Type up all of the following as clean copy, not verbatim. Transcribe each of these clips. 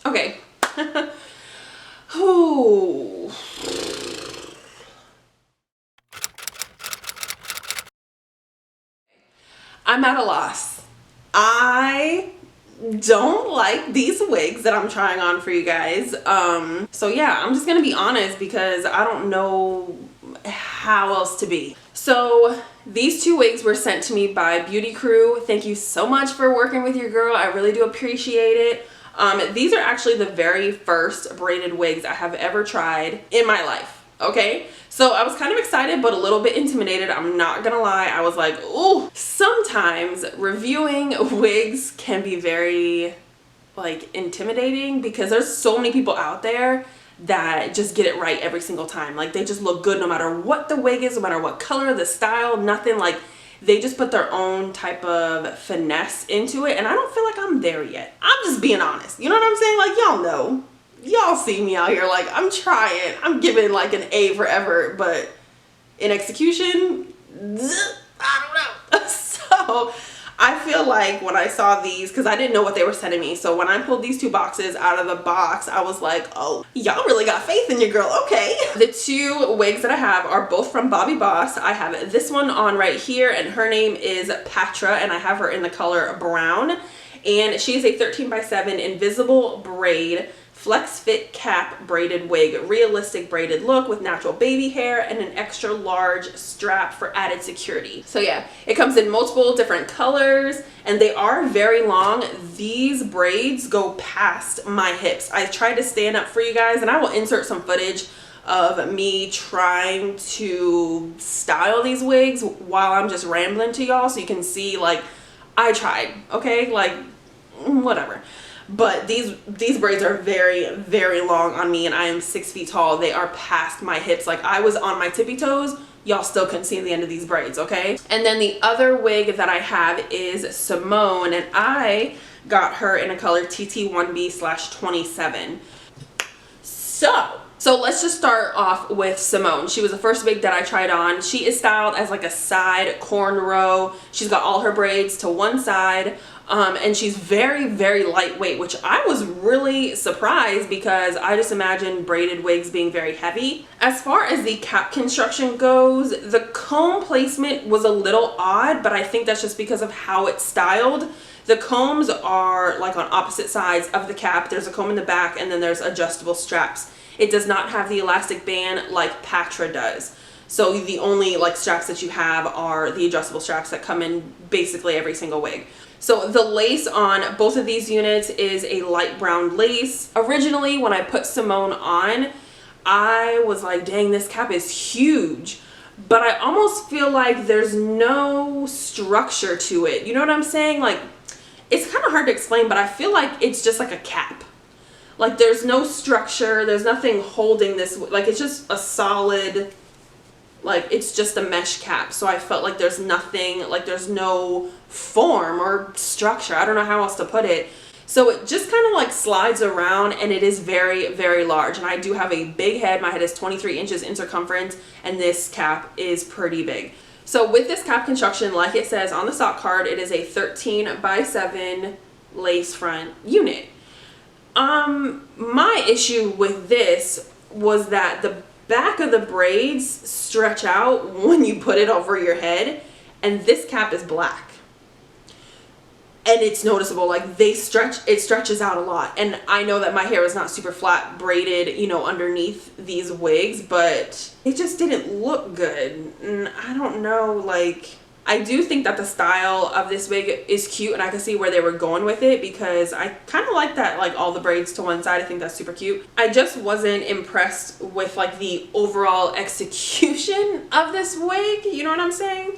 Okay. Ooh. I'm at a loss. I don't like these wigs that I'm trying on for you guys. So yeah, I'm just gonna be honest because I don't know how else to be. So these two wigs were sent to me by BEAUTYKREW. Thank you so much for working with your girl. I really do appreciate it. These are actually the very first braided wigs I have ever tried in my life. Okay, so I was kind of excited but a little bit intimidated. I'm not gonna lie. I was like, ooh. Sometimes reviewing wigs can be very like intimidating because there's so many people out there that just get it right every single time. Like they just look good no matter what the wig is, no matter what color, the style, nothing. Like they just put their own type of finesse into it, and I don't feel like I'm there yet. I'm just being honest. You know what I'm saying? Like y'all know. Y'all see me out here like I'm trying. I'm giving like an A for effort, but in execution, I don't know. So I feel like when I saw these, because I didn't know what they were sending me, so when I pulled these two boxes out of the box, I was like, oh, y'all really got faith in your girl. Okay. The two wigs that I have are both from Bobbi Boss. I have this one on right here, and her name is Petrah, and I have her in the color brown, and she is a 13x7 invisible braid flex fit cap braided wig, realistic braided look with natural baby hair and an extra large strap for added security. So yeah, it comes in multiple different colors and they are very long. These braids go past my hips. I tried to stand up for you guys, and I will insert some footage of me trying to style these wigs while I'm just rambling to y'all so you can see like I tried, okay? Like whatever. But these braids are very, very long on me, and I am 6 feet tall. They are past my hips. Like I was on my tippy toes. Y'all still couldn't see the end of these braids, okay? And then the other wig that I have is Simone, and I got her in a color TT1B/27. So let's just start off with Simone. She was the first wig that I tried on. She is styled as like a side cornrow. She's got all her braids to one side. And she's very, very lightweight, which I was really surprised because I just imagined braided wigs being very heavy. As far as the cap construction goes, the comb placement was a little odd, but I think that's just because of how it's styled. The combs are like on opposite sides of the cap. There's a comb in the back and then there's adjustable straps. It does not have the elastic band like Patra does. So the only like straps that you have are the adjustable straps that come in basically every single wig. So the lace on both of these units is a light brown lace. Originally, when I put Simone on, I was like, dang, this cap is huge. But I almost feel like there's no structure to it. You know what I'm saying? Like, it's kind of hard to explain, but I feel like it's just like a cap. Like, there's no structure. There's nothing holding this. Like, it's just a solid, like, it's just a mesh cap. So I felt like there's nothing, like there's no form or structure. I don't know how else to put it. So it just kind of like slides around, and it is very, very large. And I do have a big head. My head is 23 inches in circumference, and this cap is pretty big. So with this cap construction, like it says on the stock card, it is a 13x7 lace front unit. My issue with this was that the back of the braids stretch out when you put it over your head, and this cap is black. And it's noticeable, like it stretches out a lot. And I know that my hair is not super flat braided, you know, underneath these wigs, but it just didn't look good. And I don't know, like, I do think that the style of this wig is cute, and I can see where they were going with it because I kind of like that, like all the braids to one side. I think that's super cute. I just wasn't impressed with like the overall execution of this wig, you know what I'm saying?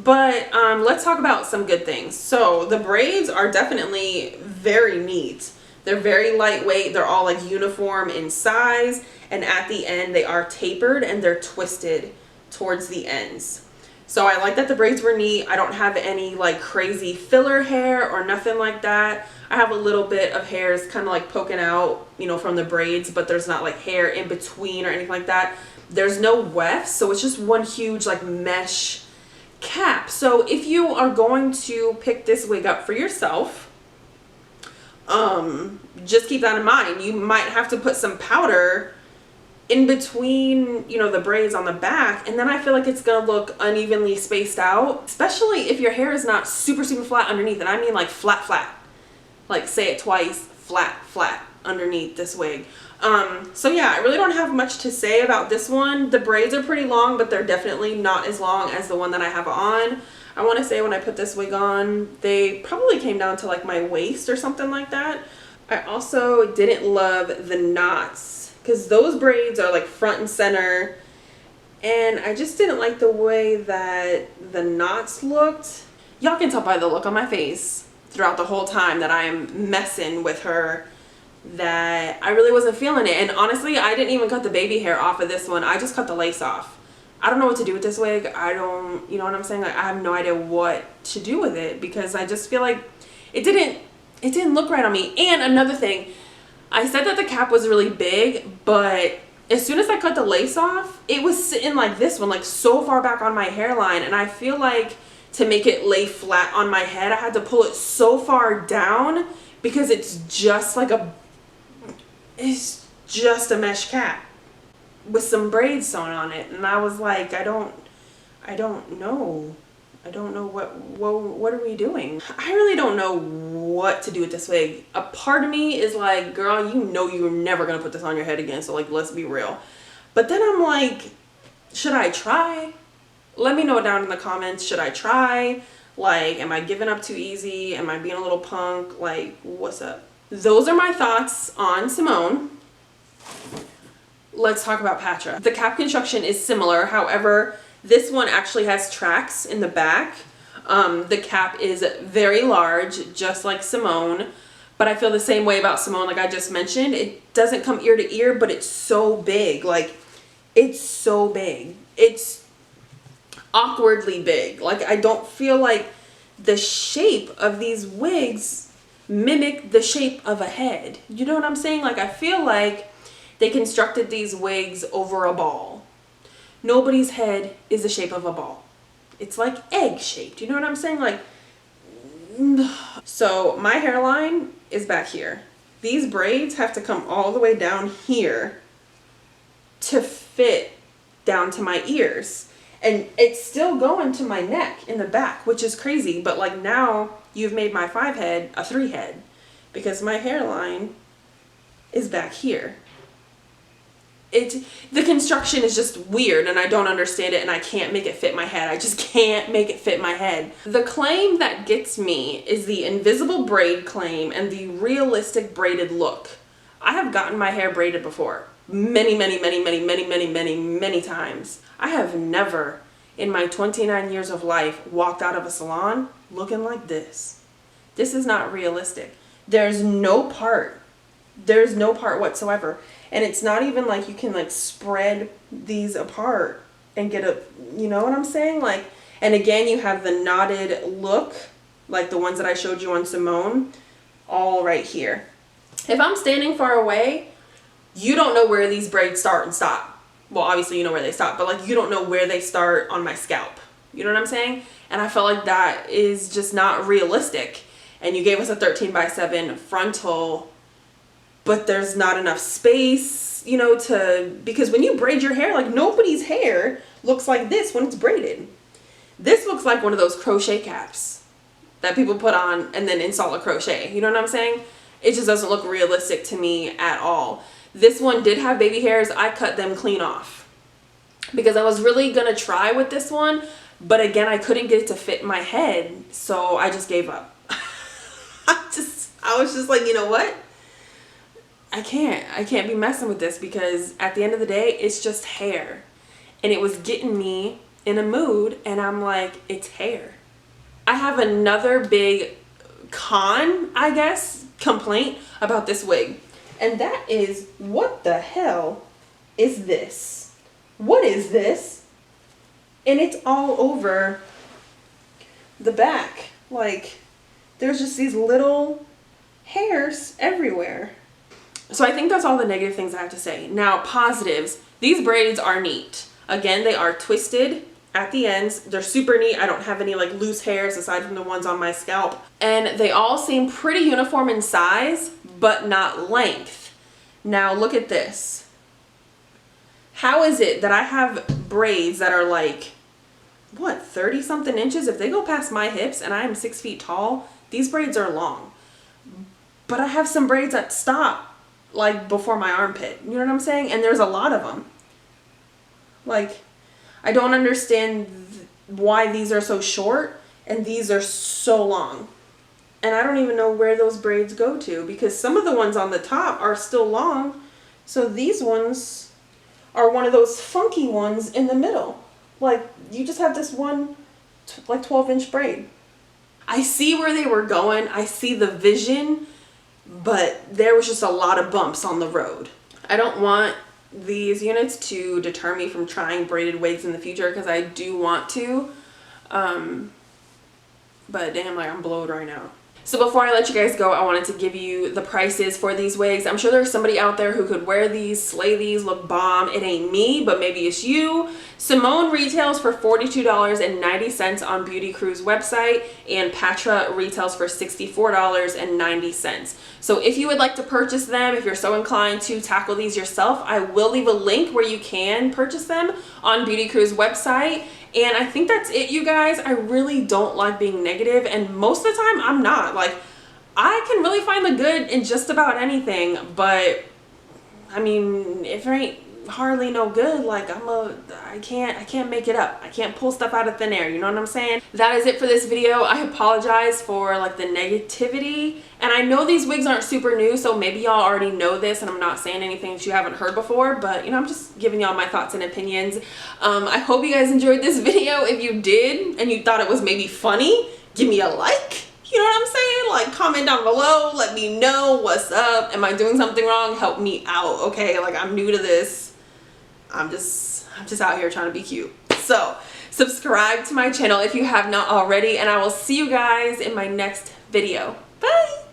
But let's talk about some good things. So the braids are definitely very neat. They're very lightweight. They're all like uniform in size, and at the end they are tapered and they're twisted towards the ends. So I like that the braids were neat. I don't have any like crazy filler hair or nothing like that. I have a little bit of hairs kind of like poking out, you know, from the braids, but there's not like hair in between or anything like that. There's no wefts, so it's just one huge like mesh cap. So if you are going to pick this wig up for yourself, Just keep that in mind. You might have to put some powder in between, you know, the braids on the back, and then I feel like it's gonna look unevenly spaced out, especially if your hair is not super flat underneath. And I mean like flat, like say it twice, flat underneath this wig. So yeah, I really don't have much to say about this one. The braids are pretty long, but they're definitely not as long as the one that I have on. I want to say when I put this wig on, they probably came down to like my waist or something like that. I also didn't love the knots, because those braids are like front and center, and I just didn't like the way that the knots looked. Y'all can tell by the look on my face throughout the whole time that I am messing with her that I really wasn't feeling it. And honestly, I didn't even cut the baby hair off of this one. I just cut the lace off. I don't know what to do with this wig. I don't, you know what I'm saying? Like, I have no idea what to do with it, because I just feel like it didn't look right on me. And another thing, I said that the cap was really big, but as soon as I cut the lace off, it was sitting like this one, like so far back on my hairline. And I feel like to make it lay flat on my head, I had to pull it so far down, because it's just like it's just a mesh cap with some braids sewn on it. And I was like, I don't know what are we doing? I really don't know what to do with this wig. A part of me is like, girl, you know you're never gonna put this on your head again, so like, let's be real. But then I'm like, should I try? Let me know down in the comments, should I try? Like, am I giving up too easy? Am I being a little punk? Like, what's up? Those are my thoughts on Simone. Let's talk about Petrah. The cap construction is similar. However, this one actually has tracks in the back. The cap is very large, just like Simone. But I feel the same way about Simone, like I just mentioned. It doesn't come ear to ear, but it's so big. Like, it's so big. It's awkwardly big. Like, I don't feel like the shape of these wigs mimic the shape of a head. You know what I'm saying? Like, I feel like they constructed these wigs over a ball. Nobody's head is the shape of a ball. It's like egg shaped. You know what I'm saying? Like, so my hairline is back here. These braids have to come all the way down here to fit down to my ears. And it's still going to my neck in the back, which is crazy. But like, now you've made my 5 head a 3 head, because my hairline is back here. The construction is just weird, and I don't understand it, and I can't make it fit my head. I just can't make it fit my head. The claim that gets me is the invisible braid claim and the realistic braided look. I have gotten my hair braided before. Many times. I have never in my 29 years of life walked out of a salon looking like this. This is not realistic. There's no part whatsoever. And it's not even like you can like spread these apart and get a, you know what I'm saying? Like, and again, you have the knotted look, like the ones that I showed you on Simone, all right here. If I'm standing far away, you don't know where these braids start and stop. Well, obviously you know where they stop, but like, you don't know where they start on my scalp. You know what I'm saying? And I felt like that is just not realistic. And you gave us a 13x7 frontal, but there's not enough space, you know, because when you braid your hair, like, nobody's hair looks like this when it's braided. This looks like one of those crochet caps that people put on and then install a crochet. You know what I'm saying? It just doesn't look realistic to me at all. This one did have baby hairs. I cut them clean off because I was really gonna try with this one, but again, I couldn't get it to fit my head, so I just gave up. I was just like, you know what? I can't be messing with this, because at the end of the day, it's just hair. And it was getting me in a mood, and I'm like, it's hair. I have another big I guess, complaint about this wig. And that is, what the hell is this? What is this? And it's all over the back. Like, there's just these little hairs everywhere. So I think that's all the negative things I have to say. Now, positives. These braids are neat. Again, they are twisted. at the ends. They're super neat. I don't have any like loose hairs aside from the ones on my scalp. And they all seem pretty uniform in size, but not length. Now look at this. How is it that I have braids that are like, what, 30 something inches? If they go past my hips and I am 6 feet tall, these braids are long. But I have some braids that stop like before my armpit. You know what I'm saying? And there's a lot of them. Like, I don't understand why these are so short and these are so long. And I don't even know where those braids go to, because some of the ones on the top are still long. So these ones are one of those funky ones in the middle. Like, you just have this one like 12-inch braid. I see where they were going. I see the vision, but there was just a lot of bumps on the road. I don't want these units to deter me from trying braided wigs in the future, because I do want to. But damn, like, I'm blowed right now. So before I let you guys go, I wanted to give you the prices for these wigs. I'm sure there's somebody out there who could wear these, slay these, look bomb. It ain't me, but maybe it's you. Simone retails for $42.90 on BEAUTYKREW's website, and Petrah retails for $64.90. So if you would like to purchase them, if you're so inclined to tackle these yourself, I will leave a link where you can purchase them on BEAUTYKREW's website. And I think that's it, you guys. I really don't like being negative, and most of the time I'm not. Like, I can really find the good in just about anything, but I mean, if there ain't hardly no good, like, I can't make it up. I can't pull stuff out of thin air, you know what I'm saying? That is it for this video. I apologize for like the negativity, and I know these wigs aren't super new, so maybe y'all already know this and I'm not saying anything that you haven't heard before, but you know, I'm just giving y'all my thoughts and opinions. I hope you guys enjoyed this video. If you did and you thought it was maybe funny, give me a like. You know what I'm saying? Like, comment down below, let me know what's up. Am I doing something wrong? Help me out, okay? Like, I'm new to this. I'm just out here trying to be cute. So subscribe to my channel if you have not already, and I will see you guys in my next video. Bye.